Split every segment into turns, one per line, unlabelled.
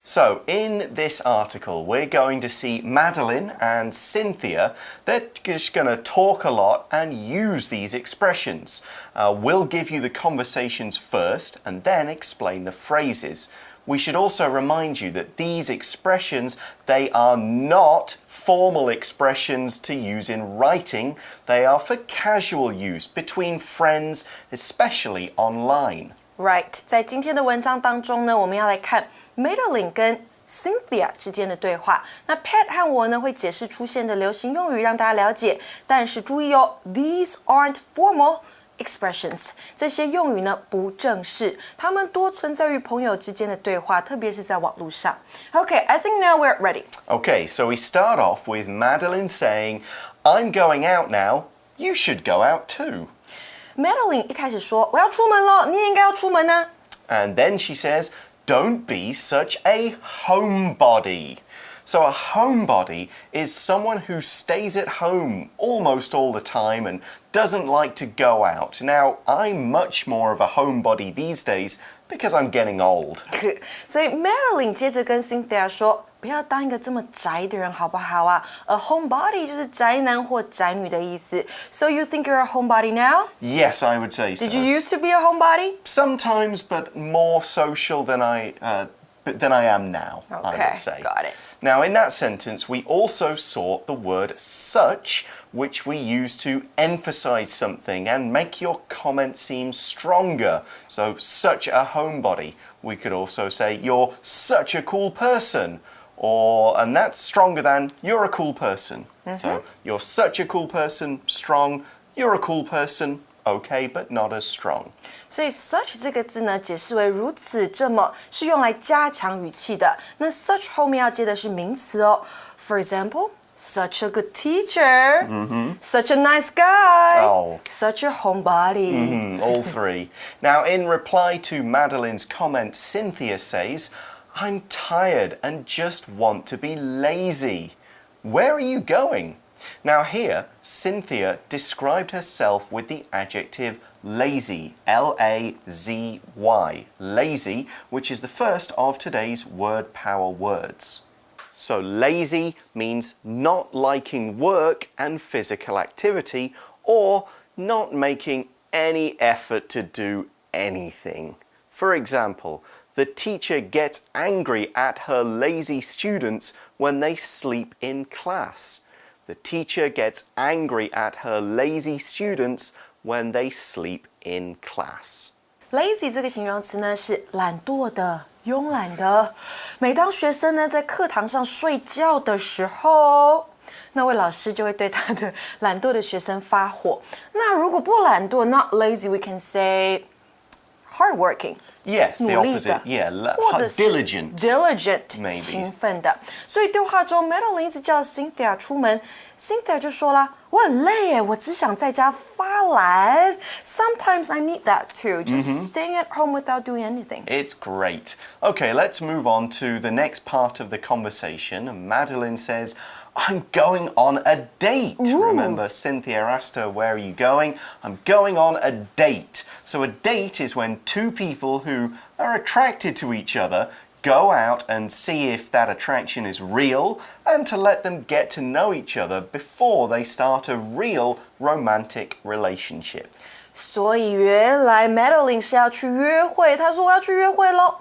So, in this article, we're going to see Madeline and Cynthia. They're just going to talk a lot and use these expressions. We'll give you the conversations first and then explain the phrases. We should also remind you that these expressions, they are not formal expressions to use in writing. They are for casual use between friends, especially online.
Right， 在今天的文章当中呢，我们要来看 Madeline 跟 Cynthia 之间的对话。那 Pat 和我呢会解释出现的流行用语，让大家了解。但是注意哦 ，These aren't formal expressions。这些用语呢不正式，它们多存在于朋友之间的对话，特别是在网络上。Okay, I think now we're ready.
Okay, so we start off with Madeline saying, "I'm going out now. You should go out too."
Madeline 一开始说：“我要出门了，你也应该要出门呢。”
And then she says, "Don't be such a homebody." So a homebody is someone who stays at home almost all the time and doesn't like to go out. Now, I'm much more of a homebody these days because I'm getting old.
所以 Madeline 接着跟 Cynthia 说：“不要当一个这么宅的人，好不好啊 ？A homebody 就是宅男或宅女的意思。So you think you're a homebody now?
Yes, I would say so.
Did you used to be a homebody?
Sometimes, but more social than I am now, I would say.
Got it.
Now, in that sentence, we also saw the word such, which we use to emphasize something and make your comment seem stronger. So, such a homebody. We could also say, you're such a cool person. And that's stronger than, you're a cool person. So, you're such a cool person, strong. You're a cool person, okay, but not as strong.
所以 such 这个字呢，解释为如此这么，是用来加强语气的。那 such 后面要接的是名词哦。For example, such a good teacher, such a nice guy, such a homebody.
All three. Now, in reply to Madeline's comment, Cynthia says, "I'm tired and just want to be lazy. Where are you going?" Now here, Cynthia described herself with the adjective lazy, L-A-Z-Y, lazy, which is the first of today's word power words. So lazy means not liking work and physical activity or not making any effort to do anything. For example, the teacher gets angry at her lazy students when they sleep in class. The teacher gets angry at her lazy students when they sleep in class.
Lazy 这个形容词呢是懒惰的、慵懒的。每当学生呢在课堂上睡觉的时候，那位老师就会对他的懒惰的学生发火。那如果不懒惰 ，not lazy, we can say hardworking.
Yes, the
努力
opposite.
的
Yeah,
或者是
diligent.
Diligent, 勤奋的。所以对话中 Madeline 一直叫 Cynthia 出门 ，Cynthia 就说啦：“我很累耶，我只想在家发懒。Sometimes I need that too, just staying at home without doing anything."
It's great. Okay, let's move on to the next part of the conversation. Madeline says, "I'm going on a date."
Ooh.
Remember, Cynthia asked her, "Where are you going?" "I'm going on a date." So a date is when two people who are attracted to each other go out and see if that attraction is real and to let them get to know each other before they start a real romantic relationship.
所以原来 Madeline 是要去约会，她说我要去约会咯。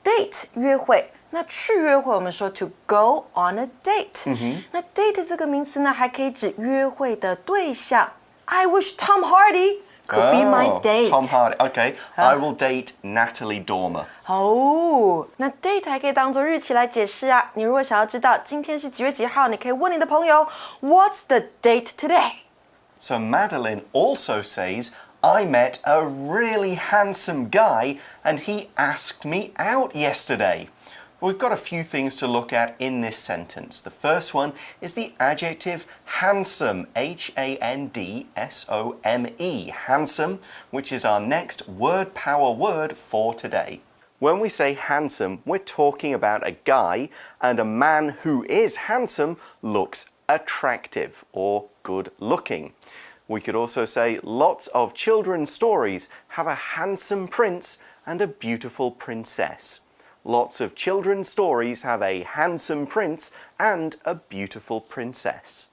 Date 约会。那去约会，我们说 to go on a date。那 date 这个名词呢，还可以指约会的对象。I wish Tom Hardy could be my date.
Tom Hardy. Okay, I will date Natalie Dormer.
那 date 还可以当做日期来解释啊。你如果想要知道今天是几月几号，你可以问你的朋友 What's the date today?
So Madeline also says, "I met a really handsome guy and he asked me out yesterday." We've got a few things to look at in this sentence. The first one is the adjective handsome, H-A-N-D-S-O-M-E, handsome, which is our next word power word for today. When we say handsome, we're talking about a guy, and a man who is handsome looks attractive or good looking. We could also say lots of children's stories have a handsome prince and a beautiful princess. Lots of children's stories have a handsome prince and a beautiful princess.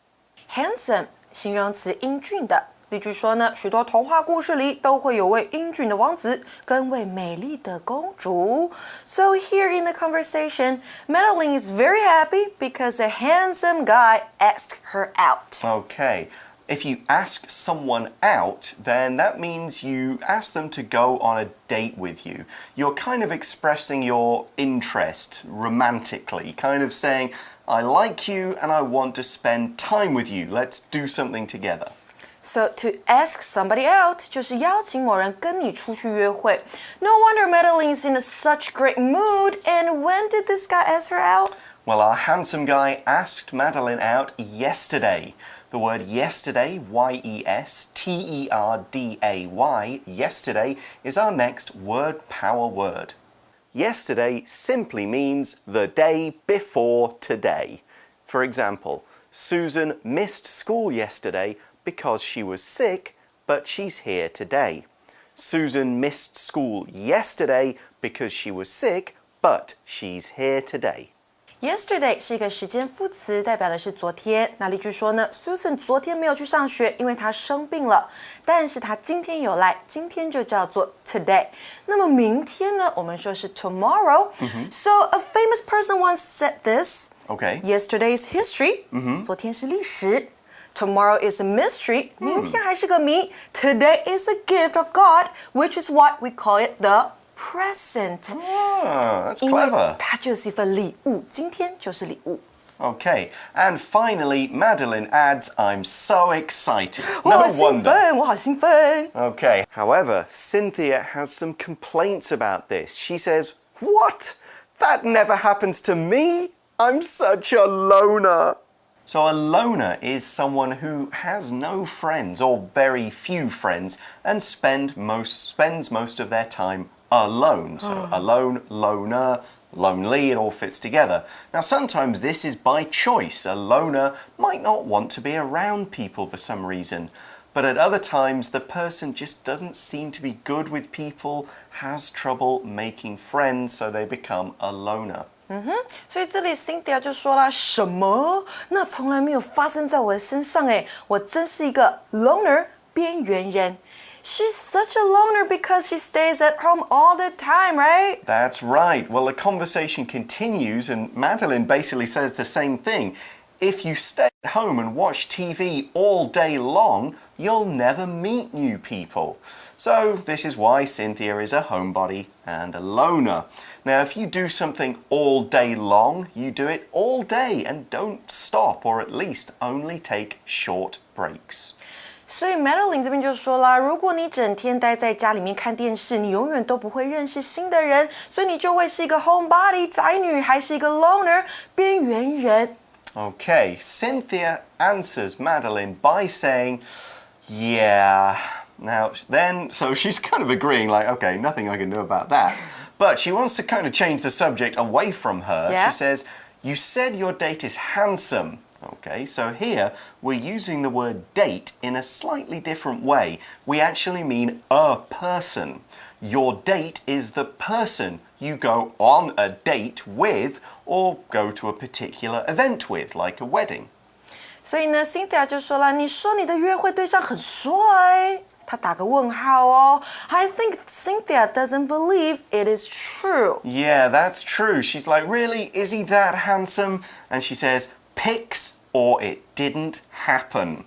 Handsome 形容词英俊的。例句说呢，许多童话故事里都会有位英俊的王子跟位美丽的公主。So here in the conversation, Madeline is very happy because a handsome guy asked her out.
Okay. If you ask someone out, then that means you ask them to go on a date with you. You're kind of expressing your interest romantically, kind of saying, I like you and I want to spend time with you. Let's do something together.
So to ask somebody out 就是邀请某人跟你出去约会。No wonder Madeline is in such great mood. And when did this guy ask her out?
Well, our handsome guy asked Madeline out yesterday. The word yesterday, Y-E-S-T-E-R-D-A-Y, yesterday, is our next word power word. Yesterday simply means the day before today. For example, Susan missed school yesterday because she was sick, but she's here today. Susan missed school yesterday because she was sick, but she's here today.
Yesterday 是一个时间副词，代表的是昨天。那例句说呢 ，Susan 昨天没有去上学，因为她生病了。但是她今天有来，今天就叫做 today。那么明天呢，我们说是 tomorrow。So a famous person once said this.
Okay.
Yesterday is history. 昨天是历史。Tomorrow is a mystery. 明天还是个谜。Today is a gift of God, which is what we call it the present.
Ah, that's
因为
clever.
它就是一份礼物，今天就是礼物。
Okay, and finally, Madeline adds, I'm so excited.
我
No
好兴
wonder.
奋，我好兴奋。
Okay, however, Cynthia has some complaints about this. She says, What? That never happens to me. I'm such a loner. So a loner is someone who has no friends or very few friends and spends most of their time alone. So alone, loner, lonely, it all fits together. Now sometimes this is by choice. A loner might not want to be around people for some reason. But at other times, the person just doesn't seem to be good with people, has trouble making friends, so they become a loner.
所以这里 Cynthia 就说啦，什么？那从来没有发生在我的身上诶，我真是一个 loner 边缘人。She's such a loner because she stays at home all the time, right?
That's right. Well, the conversation continues, and Madeline basically says the same thing. If you stay at home and watch TV all day long, you'll never meet new people. So this is why Cynthia is a homebody and a loner. Now, if you do something all day long, you do it all day and don't stop, or at least only take short breaks.
所以 Madeline 这边就说啦，如果你整天待在家里面看电视，你永远都不会认识新的人，所以你就会是一个 homebody 宅女，还是一个 loner 边缘人。
Okay, Cynthia answers Madeline by saying, yeah. Now, then, so she's kind of agreeing, like, okay, nothing I can do about that. But she wants to kind of change the subject away from her.
Yeah.
She says, you said your date is handsome. Okay, so here we're using the word date in a slightly different way. We actually mean a person. Your date is the person you go on a date with or go to a particular event with, like a wedding.
所以呢 Cynthia 就说了，你说你的约会对象很帅，她打个问号哦。I think Cynthia doesn't believe it is true.
Yeah, that's true. She's like, really? Is he that handsome? And she says, pics or it didn't happen.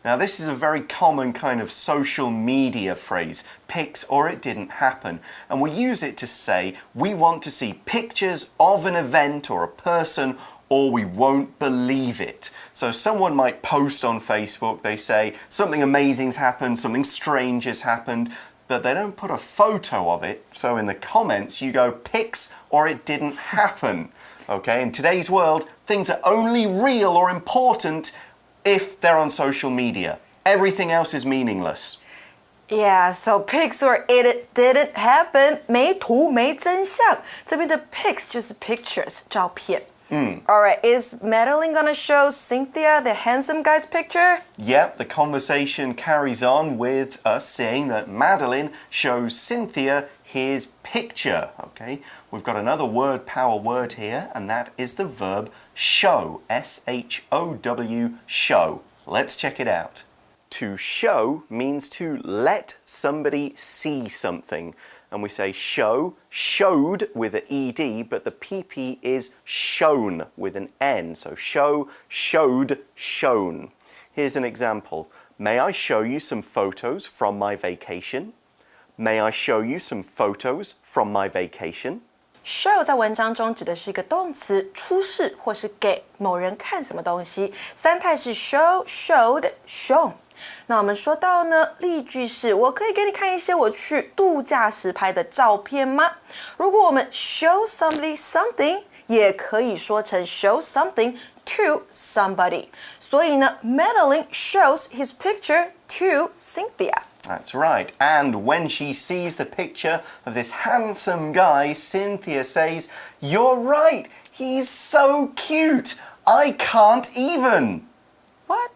Now, this is a very common kind of social media phrase, pics or it didn't happen. And we use it to say we want to see pictures of an event or a person or we won't believe it. So someone might post on Facebook, they say something amazing's happened, something strange has happened, but they don't put a photo of it. So in the comments, you go pics or it didn't happen. Okay, in today's world, things are only real or important if they're on social media. Everything else is meaningless.
Yeah, so pics or it didn't happen. 没图没真相。这边的 pics 就是 pictures 照片。Alright, is Madeline gonna show Cynthia the handsome guy's picture?
Yep, the conversation carries on with us saying that Madeline shows Cynthia his picture. Okay, we've got another word power word here, and that is the verb show. S-H-O-W, show. Let's check it out. To show means to let somebody see something. And we say show, showed with an ED, but the PP is shown with an N. So show, showed, shown. Here's an example. May I show you some photos from my vacation? May I show you some photos from my vacation?
Show 在文章中指的是一个动词，出示或是给某人看什么东西。三态是 show, showed, shown。那我们说到呢，例句是我可以给你看一些我去度假时拍的照片吗？如果我们 show somebody something， 也可以说成 show something to somebody。所以呢 Madeline shows his picture to Cynthia.
That's right. And when she sees the picture of this handsome guy, Cynthia says, "You're right, he's so cute. I can't even."
What?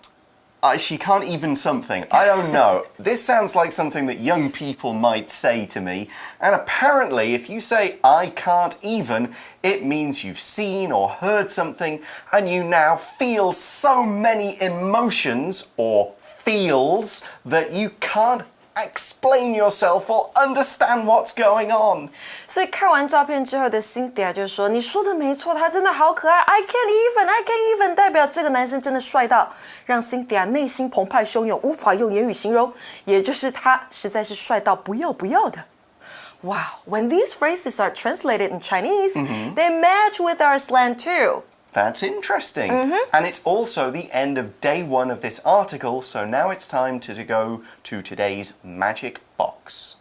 She can't even something. I don't know. This sounds like something that young people might say to me. And apparently, if you say, I can't even, it means you've seen or heard something and you now feel so many emotions or feels that you can't explain yourself or understand what's going on.
所以看完照片之后的 Cynthia 就说：“你说的没错，他真的好可爱。I can't even， 代表这个男生真的帅到让 Cynthia 内心澎湃汹涌，无法用言语形容，也就是他实在是帅到不要不要的。” Wow, when these phrases are translated in Chinese, they match with our slang too.
That's interesting. And it's also the end of day 1 of this article, so now it's time to go to today's magic box.